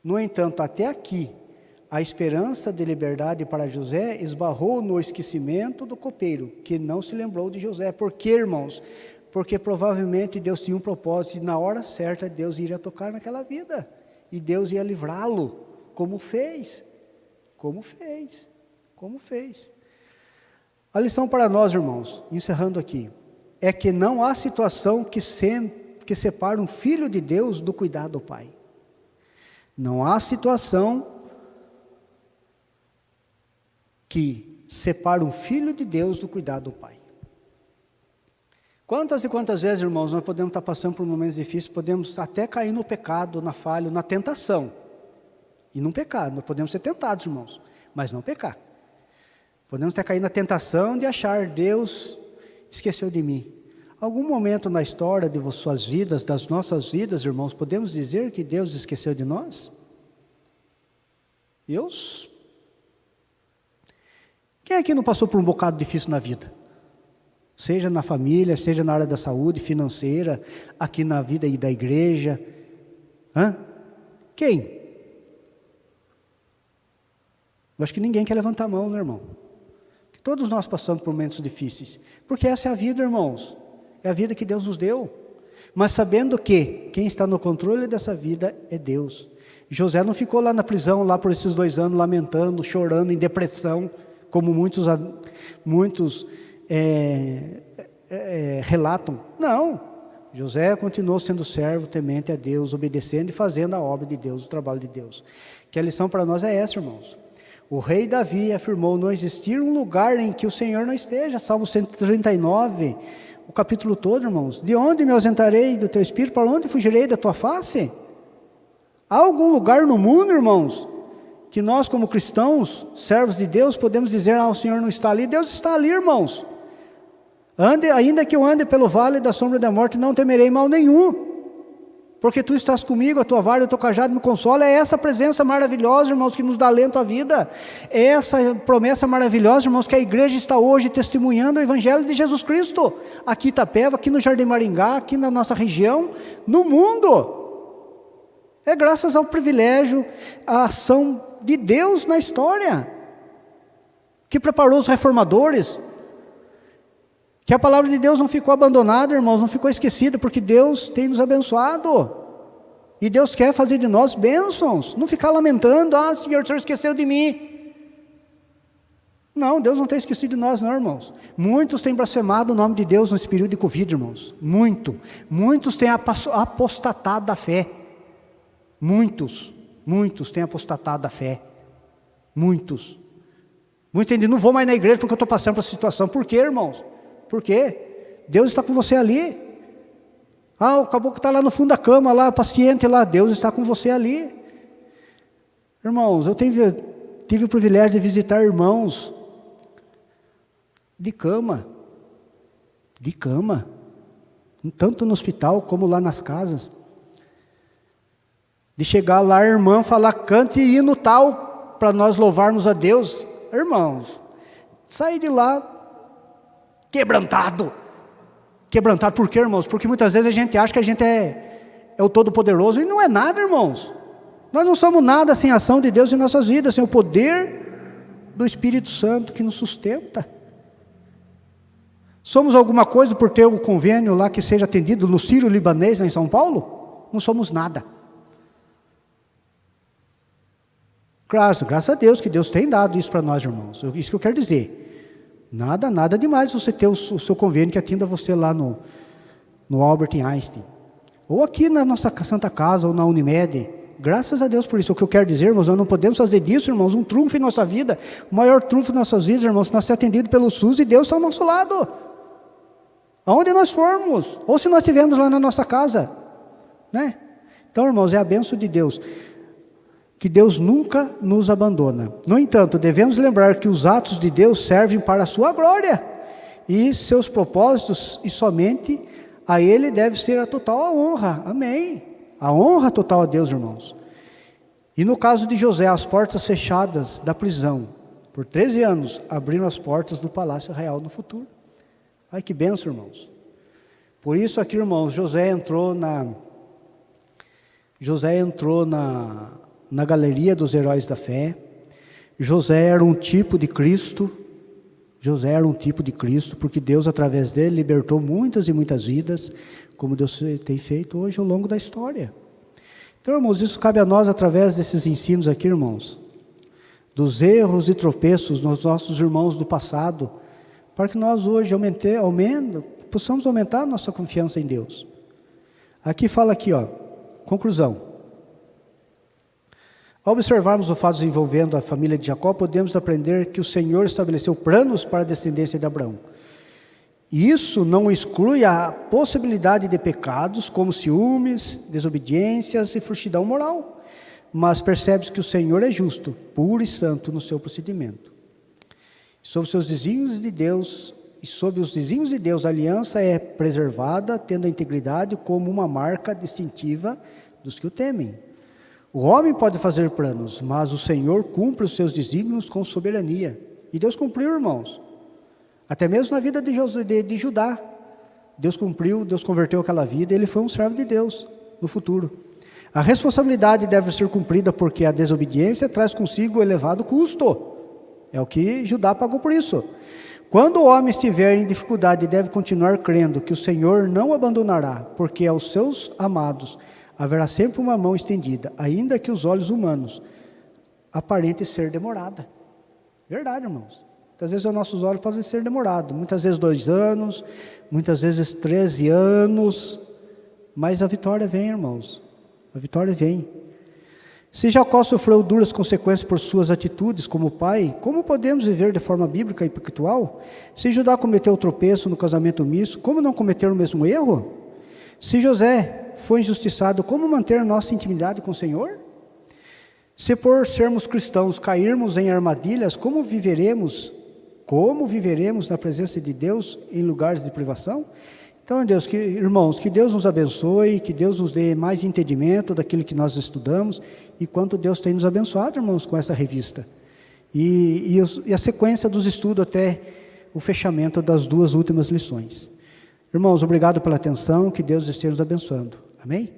No entanto, até aqui, a esperança de liberdade para José esbarrou no esquecimento do copeiro, que não se lembrou de José. Por quê, irmãos? Porque provavelmente Deus tinha um propósito, e na hora certa Deus iria tocar naquela vida, e Deus ia livrá-lo, como fez. A lição para nós, irmãos, encerrando aqui, é que não há situação que separa um filho de Deus do cuidado do Pai. Não há situação que separa um filho de Deus do cuidado do Pai. Quantas e quantas vezes, irmãos, nós podemos estar passando por momentos difíceis, podemos até cair no pecado, na falha, na tentação. E não pecar, nós podemos ser tentados, irmãos, mas não pecar. Podemos até cair na tentação de achar: Deus esqueceu de mim. Algum momento na história de suas vidas, das nossas vidas, irmãos, podemos dizer que Deus esqueceu de nós? Quem aqui não passou por um bocado difícil na vida? Seja na família, seja na área da saúde, financeira, aqui na vida da igreja. Quem? Eu acho que ninguém quer levantar a mão, né, irmão? Todos nós passamos por momentos difíceis, porque essa é a vida, irmãos. É a vida que Deus nos deu, mas sabendo que quem está no controle dessa vida é Deus. José não ficou lá na prisão, lá por esses 2 anos, lamentando, chorando, em depressão, como muitos relatam. Não, José continuou sendo servo, temente a Deus, obedecendo e fazendo a obra de Deus, o trabalho de Deus. Que a lição para nós é essa, irmãos. O rei Davi afirmou não existir um lugar em que o Senhor não esteja. Salmo 139, o capítulo todo, irmãos. De onde me ausentarei do teu espírito? Para onde fugirei da tua face? Há algum lugar no mundo, irmãos, que nós como cristãos, servos de Deus, podemos dizer: o Senhor não está ali? Deus está ali, irmãos. Ainda que eu ande pelo vale da sombra da morte, não temerei mal nenhum, porque tu estás comigo, a tua vara e o teu cajado me consola. É essa presença maravilhosa, irmãos, que nos dá alento à vida. É essa promessa maravilhosa, irmãos, que a igreja está hoje testemunhando o evangelho de Jesus Cristo, aqui em Itapeva, aqui no Jardim Maringá, aqui na nossa região, no mundo. É graças ao privilégio, à ação de Deus na história, que preparou os reformadores, que a palavra de Deus não ficou abandonada, irmãos, não ficou esquecida, porque Deus tem nos abençoado, e Deus quer fazer de nós bênçãos, não ficar lamentando, Senhor, o Senhor esqueceu de mim. Não, Deus não tem esquecido de nós não, irmãos. Muitos têm blasfemado o nome de Deus nesse período de Covid, irmãos, muitos têm apostatado da fé, muitos têm apostatado da fé, muitos têm dito, não vou mais na igreja porque eu estou passando por essa situação. Por quê, irmãos? Por quê? Deus está com você ali. O caboclo está lá no fundo da cama, lá, paciente lá, Deus está com você ali. Irmãos, eu tive o privilégio de visitar irmãos de cama, tanto no hospital como lá nas casas, de chegar lá, a irmã falar, cante hino tal, para nós louvarmos a Deus. Irmãos, sair de lá quebrantado, por quê, irmãos? Porque muitas vezes a gente acha que a gente é o Todo-Poderoso, e não é nada, irmãos. Nós não somos nada sem a ação de Deus em nossas vidas, sem o poder do Espírito Santo que nos sustenta. Somos alguma coisa por ter um convênio lá que seja atendido no Sírio-Libanês, em São Paulo? Não somos nada. Graças a Deus que Deus tem dado isso para nós, irmãos. Isso que eu quero dizer. Nada demais você ter o seu convênio que atenda você lá no Albert Einstein, ou aqui na nossa Santa Casa, ou na Unimed. Graças a Deus por isso. O que eu quero dizer, irmãos, nós não podemos fazer disso, irmãos, um trunfo em nossa vida. O maior trunfo em nossas vidas, irmãos, nós ser atendidos pelo SUS, e Deus está ao nosso lado, aonde nós formos, ou se nós estivermos lá na nossa casa, né? Então, irmãos, é a bênção de Deus, que Deus nunca nos abandona. No entanto, devemos lembrar que os atos de Deus servem para a sua glória, e seus propósitos, e somente a Ele deve ser a total honra. Amém. A honra total a Deus, irmãos. E no caso de José, as portas fechadas da prisão, por 13 anos, abriram as portas do Palácio Real no futuro. Ai, que bênção, irmãos. Por isso aqui, irmãos, José entrou na galeria dos heróis da fé. José era um tipo de Cristo, porque Deus, através dele, libertou muitas e muitas vidas, como Deus tem feito hoje ao longo da história. Então, irmãos, isso cabe a nós através desses ensinos aqui, irmãos, dos erros e tropeços nos nossos irmãos do passado, para que nós hoje possamos aumentar a nossa confiança em Deus. Aqui fala aqui, conclusão. Ao observarmos os fatos envolvendo a família de Jacó, podemos aprender que o Senhor estabeleceu planos para a descendência de Abraão. E isso não exclui a possibilidade de pecados como ciúmes, desobediências e frouxidão moral, mas percebe-se que o Senhor é justo, puro e santo no seu procedimento. Sob os desígnios de Deus, a aliança é preservada, tendo a integridade como uma marca distintiva dos que o temem. O homem pode fazer planos, mas o Senhor cumpre os seus desígnios com soberania. E Deus cumpriu, irmãos. Até mesmo na vida de Judá. Deus cumpriu, Deus converteu aquela vida, ele foi um servo de Deus no futuro. A responsabilidade deve ser cumprida porque a desobediência traz consigo elevado custo. É o que Judá pagou por isso. Quando o homem estiver em dificuldade, deve continuar crendo que o Senhor não o abandonará, porque aos seus amados haverá sempre uma mão estendida, ainda que os olhos humanos aparentem ser demorada. Verdade, irmãos. Muitas vezes os nossos olhos podem ser demorados, muitas vezes 2 anos, muitas vezes 13 anos, mas a vitória vem, irmãos. A vitória vem. Se Jacó sofreu duras consequências por suas atitudes como pai, como podemos viver de forma bíblica e pactual? Se Judá cometeu tropeço no casamento misto, como não cometer o mesmo erro? Se José foi injustiçado, como manter nossa intimidade com o Senhor? Se por sermos cristãos cairmos em armadilhas, como viveremos Como viveremos na presença de Deus em lugares de privação? Então, Deus, irmãos, que Deus nos abençoe, que Deus nos dê mais entendimento daquilo que nós estudamos e quanto Deus tem nos abençoado, irmãos, com essa revista. E a sequência dos estudos até o fechamento das 2 últimas lições. Irmãos, obrigado pela atenção, que Deus esteja nos abençoando. Amém?